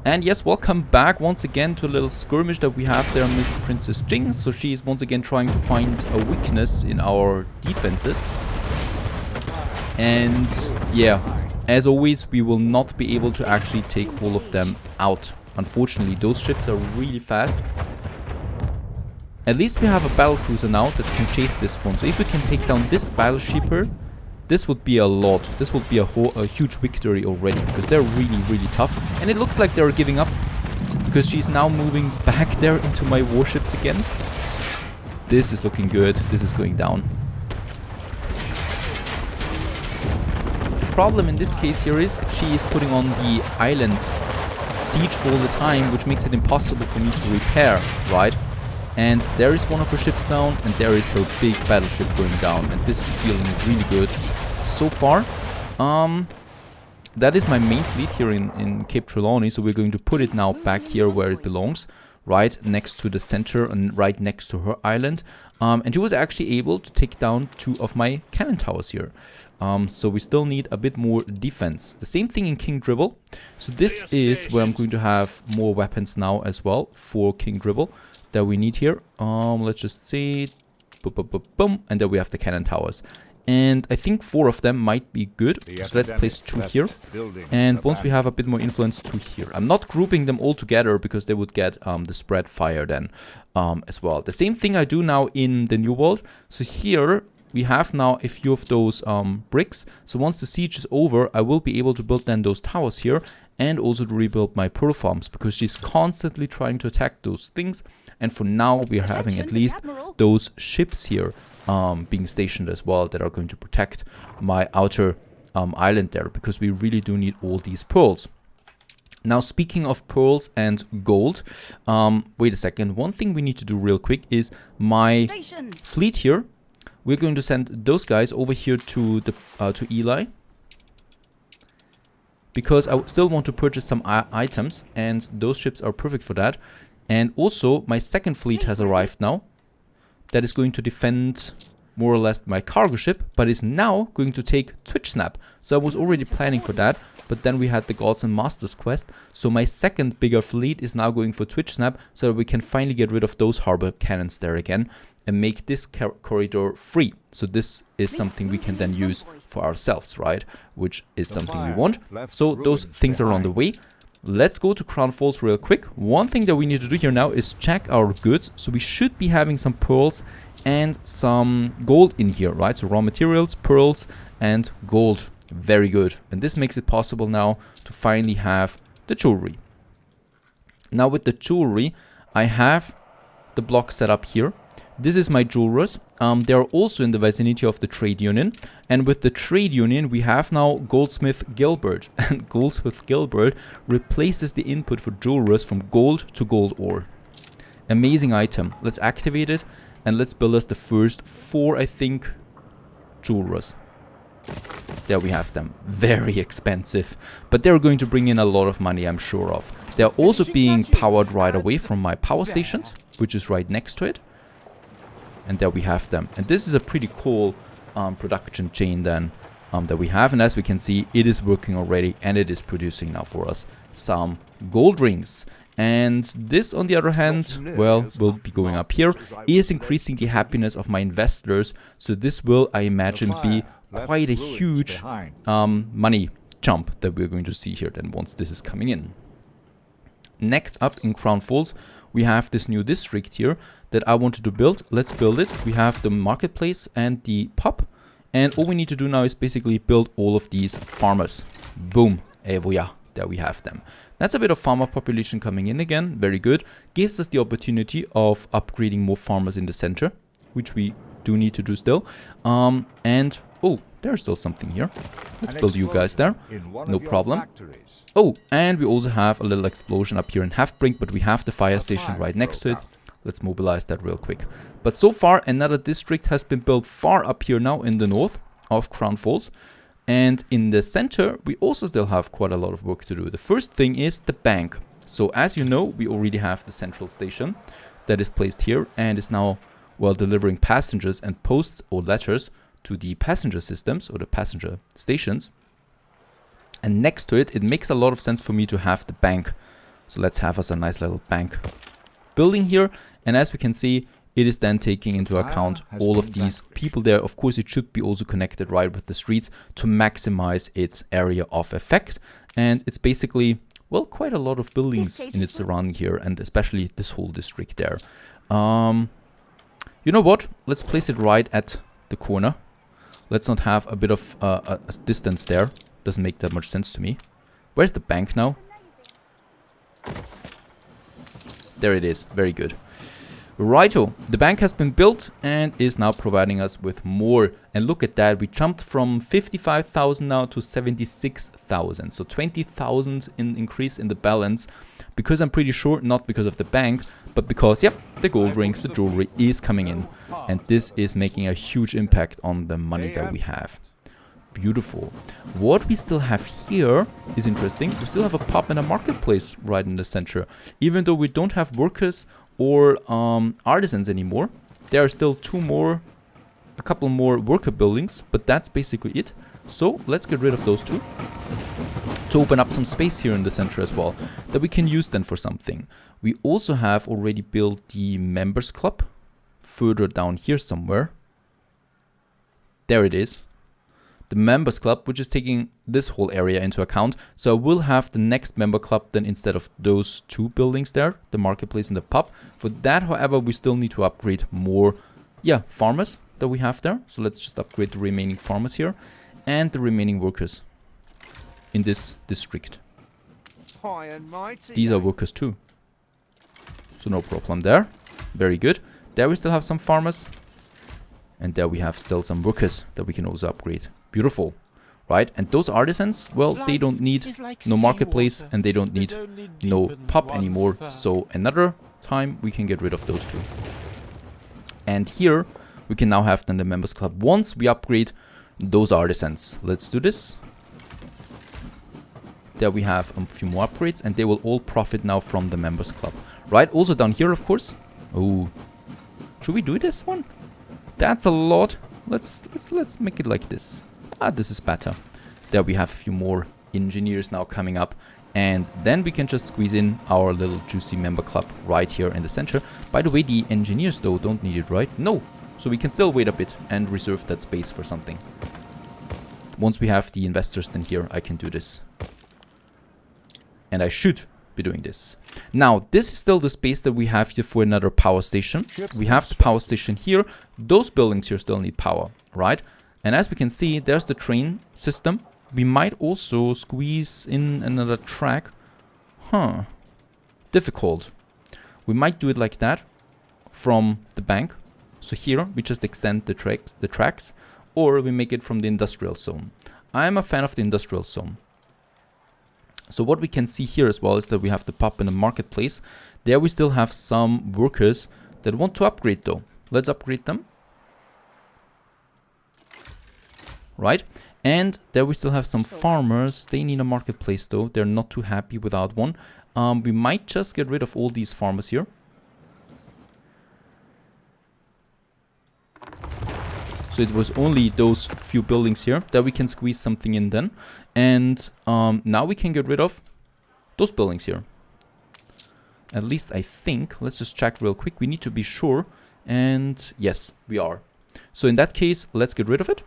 And yes, welcome back once again to a little skirmish that we have there, Miss Princess Jing. So she is once again trying to find a weakness in our defenses. And yeah, as always, we will not be able to actually take all of them out. Unfortunately, those ships are really fast. At least we have a battle cruiser now that can chase this one. So if we can take down this battleship here, this would be a lot. This would be a huge victory already, because they're really, really tough. And it looks like they're giving up, because she's now moving back there into my warships again. This is looking good. This is going down. The problem in this case here is she is putting on the island siege all the time, which makes it impossible for me to repair, right? And there is one of her ships down, and there is her big battleship going down, and this is feeling really good so far. That is my main fleet here in Cape Trelawney, so we're going to put it now back here where it belongs, right next to the center and right next to her island. And she was actually able to take down 2 of my cannon towers here. So we still need a bit more defense. The same thing in King Dribble. So this is where I'm going to have more weapons now as well for King Dribble that we need here. Let's just see, boom, boom, boom, boom, and then we have the cannon towers. And I think 4 of them might be good, so let's place 2 here. And once we have a bit more influence, 2 here. I'm not grouping them all together because they would get the spread fire then as well. The same thing I do now in the New World. So here we have now a few of those bricks. So once the siege is over, I will be able to build then those towers here, and also to rebuild my pearl farms, because she's constantly trying to attack those things. And for now, we are having at least those ships here being stationed as well that are going to protect my outer island there, because we really do need all these pearls. Now, speaking of pearls and gold, wait a second. One thing we need to do real quick is my fleet here. We're going to send those guys over here to the to Eli, because I still want to purchase some items, and those ships are perfect for that. And also, my second fleet has arrived now. That is going to defend more or less my cargo ship, but is now going to take Twitch Snap. So I was already planning for that, but then we had the Gods and Masters quest. So my second bigger fleet is now going for Twitch Snap, so that we can finally get rid of those harbor cannons there again and make this corridor free. So this is something we can then use for ourselves, right? Which is something we want. So those things are on the way. Let's go to Crown Falls real quick. One thing that we need to do here now is check our goods. So we should be having some pearls and some gold in here, right? So raw materials, pearls, and gold. Very good. And this makes it possible now to finally have the jewelry. Now with the jewelry, I have the block set up here. This is my jewelers. They are also in the vicinity of the trade union. And with the trade union, we have now Goldsmith Gilbert. And Goldsmith Gilbert replaces the input for jewelers from gold to gold ore. Amazing item. Let's activate it. And let's build us the first 4, I think, jewelers. There we have them. Very expensive. But they're going to bring in a lot of money, I'm sure of. They're also being powered right away from my power stations, which is right next to it. And there we have them. And this is a pretty cool production chain then that we have. And as we can see, it is working already, and it is producing now for us some gold rings. And this, on the other hand, well, will be going up here, is increasing the happiness of my investors. So this will, I imagine, be quite a huge money jump that we're going to see here then once this is coming in. Next up in Crown Falls, we have this new district here that I wanted to build. Let's build it. We have the marketplace and the pub. And all we need to do now is basically build all of these farmers. Boom. Evoya. There we have them. That's a bit of farmer population coming in again. Very good. Gives us the opportunity of upgrading more farmers in the center, which we do need to do still. And, oh, there's still something here. Let's build you guys there. No problem. Oh, and we also have a little explosion up here in Halfbrink, but we have the fire station right next to it. Let's mobilize that real quick. But so far, another district has been built far up here now in the north of Crown Falls. And in the center, we also still have quite a lot of work to do. The first thing is the bank. So as you know, we already have the central station that is placed here and is now, well, delivering passengers and posts or letters to the passenger systems or the passenger stations. And next to it, it makes a lot of sense for me to have the bank. So let's have us a nice little bank building here. And as we can see, it is then taking into account all of these people there. Of course, it should be also connected right with the streets to maximize its area of effect. And it's basically, well, quite a lot of buildings in its surrounding here, and especially this whole district there. You know what? Let's place it right at the corner. Let's not have a bit of a distance there. Doesn't make that much sense to me. Where's the bank now? There it is. Very good. Righto. The bank has been built and is now providing us with more. And look at that. We jumped from 55,000 now to 76,000. So 20,000 in increase in the balance. Because I'm pretty sure, not because of the bank, but because, yep, the gold rings, the jewelry is coming in. And this is making a huge impact on the money that we have. Beautiful. What we still have here is interesting. We still have a pub and a marketplace right in the center. Even though we don't have workers or artisans anymore, there are still a couple more worker buildings, but that's basically it. So let's get rid of those two to open up some space here in the center as well that we can use then for something. We also have already built the members club further down here somewhere. There it is. The members club, which is taking this whole area into account. So I will have the next member club then instead of those two buildings there, the marketplace and the pub. For that, however, we still need to upgrade more, farmers that we have there. So let's just upgrade the remaining farmers here and the remaining workers in this district. These are workers too. So no problem there. Very good. There we still have some farmers. And there we have still some workers that we can also upgrade. Beautiful. Right? And those artisans, well, they don't need no marketplace and they don't need no pub anymore. So another time we can get rid of those two. And here we can now have then the members club once we upgrade those artisans. Let's do this. There we have a few more upgrades and they will all profit now from the members club. Right? Also down here, of course. Oh, should we do this one? That's a lot. Let's make it like this. This is better. There we have a few more engineers now coming up. And then we can just squeeze in our little juicy member club right here in the center. By the way, the engineers though don't need it, right? No. So we can still wait a bit and reserve that space for something. Once we have the investors then here, I can do this. And I should be doing this. Now, this is still the space that we have here for another power station. We have the power station here. Those buildings here still need power, right? And as we can see, there's the train system. We might also squeeze in another track. Difficult. We might do it like that from the bank. So here, we just extend the tracks, or we make it from the industrial zone. I'm a fan of the industrial zone. So what we can see here as well is that we have the pub and the marketplace. There we still have some workers that want to upgrade though. Let's upgrade them. Right? And there we still have some farmers. They need a marketplace though. They're not too happy without one. We might just get rid of all these farmers here. So it was only those few buildings here that we can squeeze something in then. And now we can get rid of those buildings here. At least I think. Let's just check real quick. We need to be sure. And yes, we are. So in that case, let's get rid of it.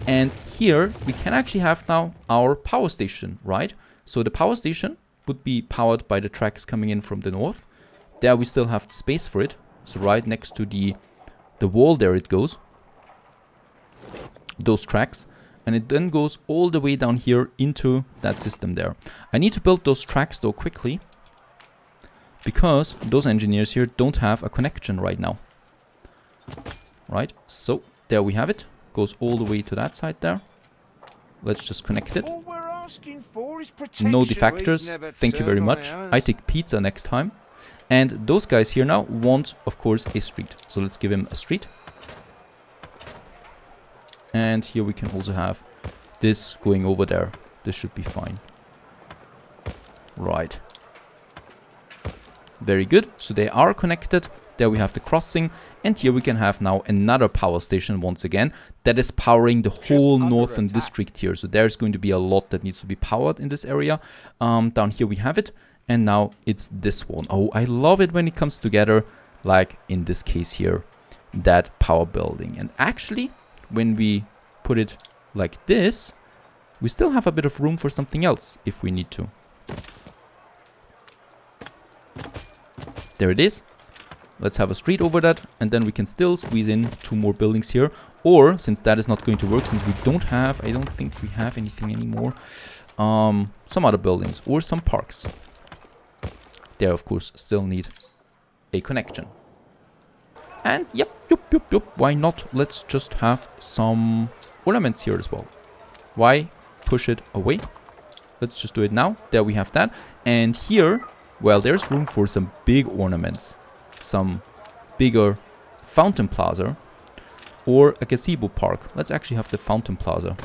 And here we can actually have now our power station, right? So the power station would be powered by the tracks coming in from the north. There we still have the space for it. So right next to the wall there it goes. Those tracks, and it then goes all the way down here into that system there. I need to build those tracks though quickly because those engineers here don't have a connection right now. Right, so there we have it. Goes all the way to that side there. Let's just connect it. No defectors, thank you very much. I take pizza next time. And those guys here now want, of course, a street. So let's give him a street. And here we can also have this going over there. This should be fine. Right. Very good. So they are connected. There we have the crossing. And here we can have now another power station once again. That is powering the whole northern district here. So there's going to be a lot that needs to be powered in this area. Down here we have it. And now it's this one. Oh, I love it when it comes together, like in this case here, that power building. And actually, when we put it like this, we still have a bit of room for something else if we need to. There it is. Let's have a street over that, and then we can still squeeze in 2 more buildings here. Or, since that is not going to work, since we don't have, I don't think we have anything anymore, some other buildings or some parks. There, of course, still need a connection. And yep, why not? Let's just have some ornaments here as well. Why push it away? Let's just do it now. There we have that. And here, well, there's room for some big ornaments. Some bigger fountain plaza or a gazebo park. Let's actually have the fountain plaza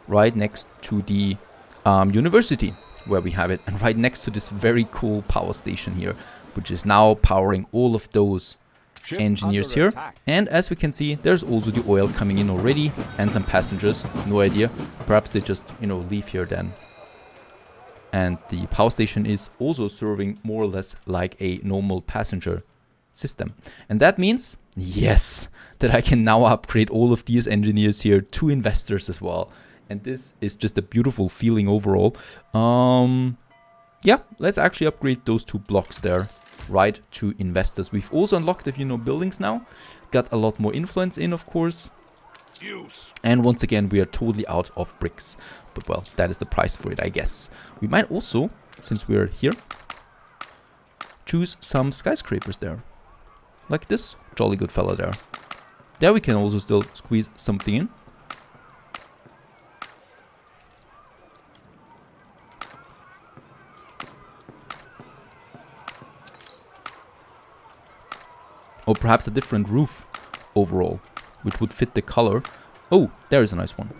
right next to the university where we have it, and right next to this very cool power station here, which is now powering all of those engineers here. And as we can see, there's also the oil coming in already and some passengers. No idea, perhaps they just, you know, leave here then. And the power station is also serving more or less like a normal passenger system. And that means, yes, that I can now upgrade all of these engineers here to investors as well. And this is just a beautiful feeling overall. Yeah, let's actually upgrade those 2 blocks there right to investors. We've also unlocked a few new buildings now. Got a lot more influence in, of course. And once again, we are totally out of bricks. But well, that is the price for it, I guess. We might also, since we're here, choose some skyscrapers there. Like this jolly good fella there. There we can also still squeeze something in. Or perhaps a different roof overall, which would fit the color. Oh, there is a nice one.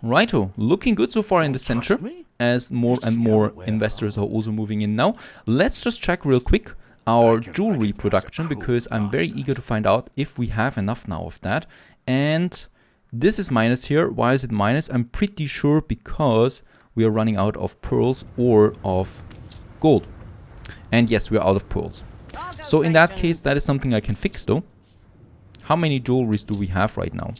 Righto, looking good so far in the center, as more and more investors are also moving in now. Let's just check real quick our jewelry production, because I'm very eager to find out if we have enough now of that. And this is minus here. Why is it minus? I'm pretty sure because we are running out of pearls or of gold. And yes, we are out of pearls. So in that case, that is something I can fix though. How many jewelries do we have right now?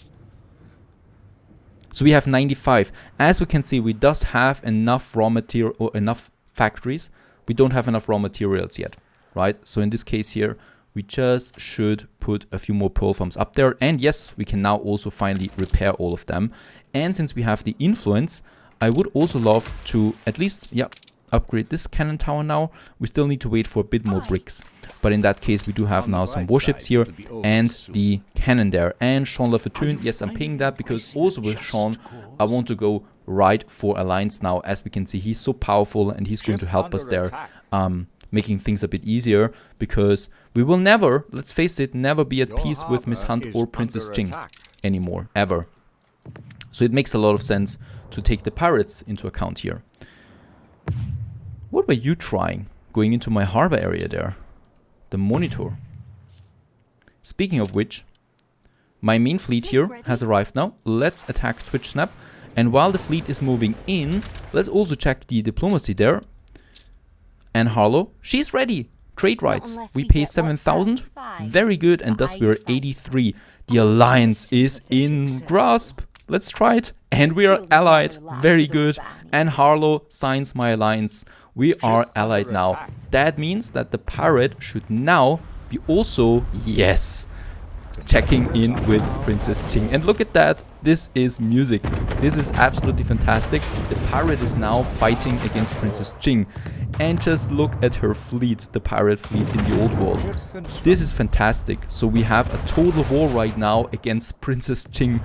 So we have 95. As we can see, we does have enough raw material or enough factories. We don't have enough raw materials yet, right? So in this case here, we just should put a few more pearl farms up there. And yes, we can now also finally repair all of them. And since we have the influence, I would also love to at least, yeah, upgrade this cannon tower now. We still need to wait for a bit more bricks. But in that case, we do have now some warships here and the cannon there. And Sean La Fortune, yes, I'm paying that because also with Sean, I want to go right for alliance now. As we can see, he's so powerful and he's going to help us there, making things a bit easier, because we will never, let's face it, never be at peace with Miss Hunt or Princess Jing anymore, ever. So it makes a lot of sense to take the pirates into account here. What were you trying? Going into my harbor area there. The monitor. Speaking of which, my main fleet here has arrived now. Let's attack Twitch Snap. And while the fleet is moving in, let's also check the diplomacy there. And Harlow, she's ready. Trade rights. We pay 7,000. Very good. And thus we are 83. The alliance is in grasp. Let's try it. And we are allied. Very good. And Harlow signs my alliance. We are allied now. That means that the pirate should now be also, yes, checking in with Princess Jing. And look at that. This is music. This is absolutely fantastic. The pirate is now fighting against Princess Jing. And just look at her fleet, the pirate fleet in the old world. This is fantastic. So we have a total war right now against Princess Jing.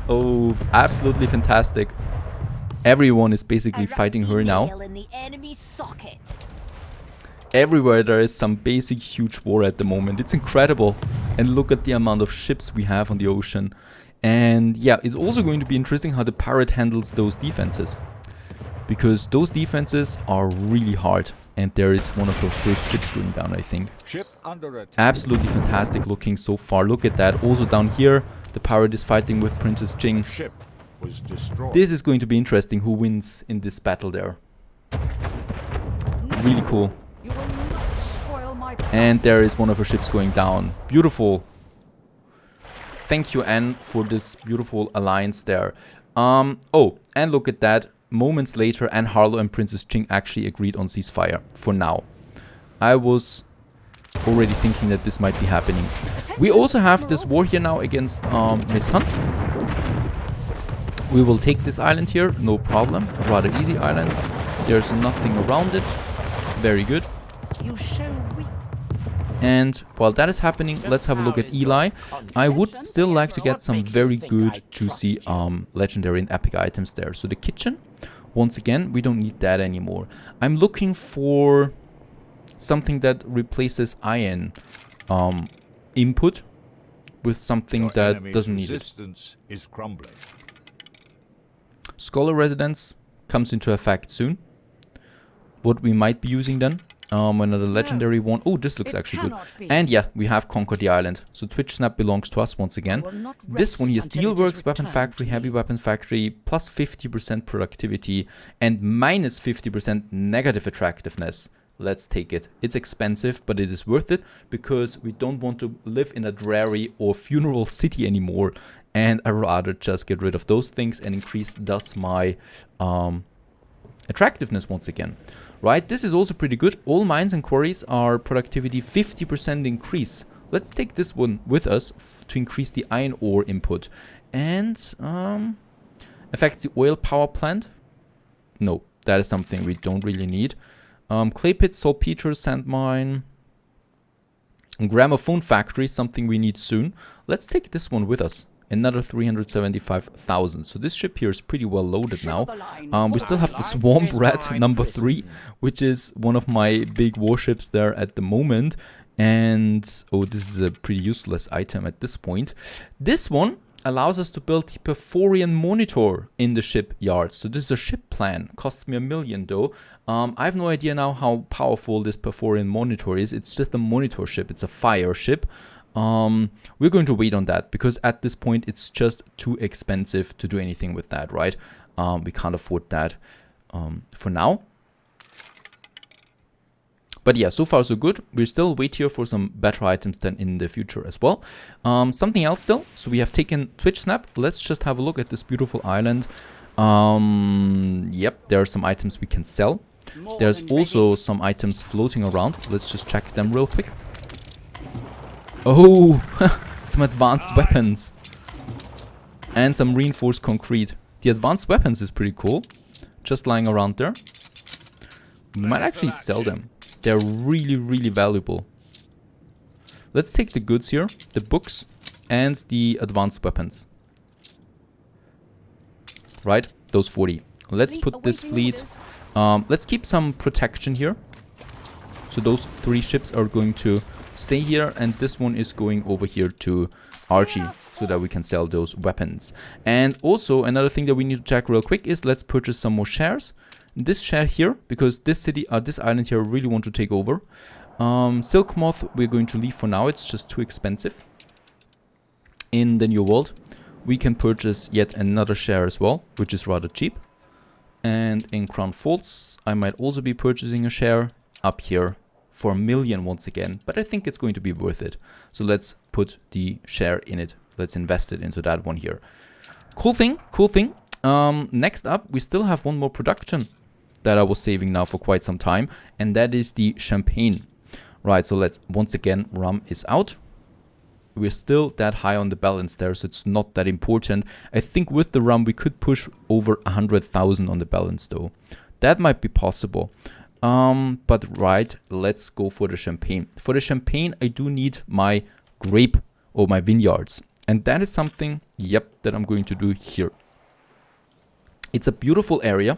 Oh, absolutely fantastic. Everyone is basically fighting her now. Everywhere there is some basic huge war at the moment. It's incredible. And look at the amount of ships we have on the ocean. And yeah, it's also going to be interesting how the pirate handles those defenses. Because those defenses are really hard. And there is one of the first ships going down, I think. Ship under attack. Absolutely fantastic looking so far. Look at that. Also down here, the pirate is fighting with Princess Jing. was destroyed. This is going to be interesting who wins in this battle there. Really cool. You will not spoil my And there is one of her ships going down. Beautiful. Thank you, Anne, for this beautiful alliance there. Oh, and look at that. Moments later, Anne Harlow and Princess Ching actually agreed on ceasefire. For now. I was already thinking that this might be happening. We also have this war here now against Miss Hunt. We will take this island here. No problem. A rather easy island. There's nothing around it. Very good. You show weak. And while that is happening, let's have a look at Eli. I would still like to get some very good, juicy, legendary and epic items there. So the kitchen, once again, we don't need that anymore. I'm looking for something that replaces iron input with something that doesn't need it. Is crumbling. Scholar residence comes into effect soon. What we might be using then. Another legendary one. Oh, this looks actually good. And yeah, we have conquered the island. So Twitch Snap belongs to us once again. This one here, Steelworks, Weapon Factory, Heavy Weapons Factory, plus 50% productivity and minus 50% negative attractiveness. Let's take it. It's expensive, but it is worth it because we don't want to live in a dreary or funeral city anymore. And I'd rather just get rid of those things and increase thus my attractiveness once again. Right, this is also pretty good. All mines and quarries are productivity 50% increase. Let's take this one with us to increase the iron ore input. And affects the oil power plant. No, that is something we don't really need. Clay pit, saltpeter, sand mine. Gramophone factory, something we need soon. Let's take this one with us. Another 375,000. So this ship here is pretty well loaded now. We still have the Swamp Rat number 3, which is one of my big warships there at the moment. And, oh, this is a pretty useless item at this point. This one allows us to build the Perforian monitor in the shipyard. So this is a ship plan. Costs me $1 million though. I have no idea now how powerful this Perforian monitor is. It's just a monitor ship. It's a fire ship. We're going to wait on that because at this point it's just too expensive to do anything with that, right? We can't afford that for now. But yeah, so far so good. We still wait here for some better items than in the future as well. Something else still. So we have taken Twitch Snap. Let's just have a look at this beautiful island. Yep, there are some items we can sell. There's also some items floating around. Let's just check them real quick. Oh, some advanced weapons. And some reinforced concrete. The advanced weapons is pretty cool. Just lying around there. We might actually sell them. They're really, really valuable. Let's take the goods here. The books and the advanced weapons. Right? Those 40. Let's put this fleet. Let's keep some protection here. So those 3 ships are going to stay here, and this one is going over here to Archie so that we can sell those weapons. And also another thing that we need to check real quick is let's purchase some more shares. This share here, because this city, this island here, I really want to take over. Silk Moth we're going to leave for now. It's just too expensive. In the New World, we can purchase yet another share as well, which is rather cheap. And in Crown Falls, I might also be purchasing a share up here for $1 million once again, but I think it's going to be worth it. So let's put the share in it. Let's invest it into that one here. Cool thing, cool thing. Next up, we still have one more production that I was saving now for quite some time, and that is the champagne. Right, so let's, once again, rum is out. We're still that high on the balance there, so it's not that important. I think with the rum, we could push over 100,000 on the balance though. That might be possible. But right, let's go for the champagne. For the champagne, I do need my grape or my vineyards. And that is something, yep, that I'm going to do here. It's a beautiful area.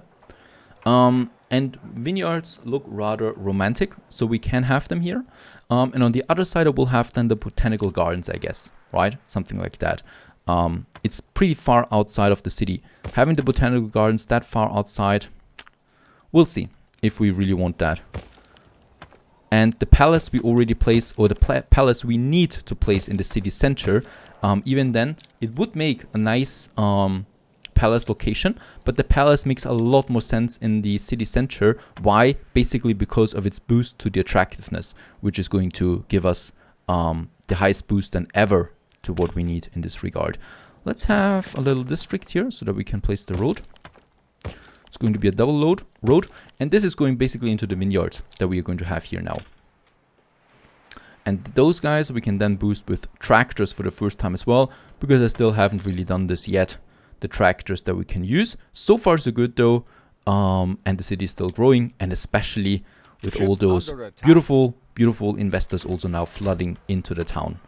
And vineyards look rather romantic, so we can have them here. And on the other side, I will have then the botanical gardens, I guess, right? Something like that. It's pretty far outside of the city. Having the botanical gardens that far outside, we'll see if we really want that. And the palace we already place, or the palace we need to place in the city center, even then, it would make a nice palace location, but the palace makes a lot more sense in the city center. Why? Basically because of its boost to the attractiveness, which is going to give us the highest boost than ever to what we need in this regard. Let's have a little district here so that we can place the road. It's going to be a double road, and this is going basically into the vineyard that we are going to have here now. And those guys we can then boost with tractors for the first time as well, because I still haven't really done this yet. The tractors that we can use. So far so good though, and the city is still growing, and especially with all those beautiful investors also now flooding into the town.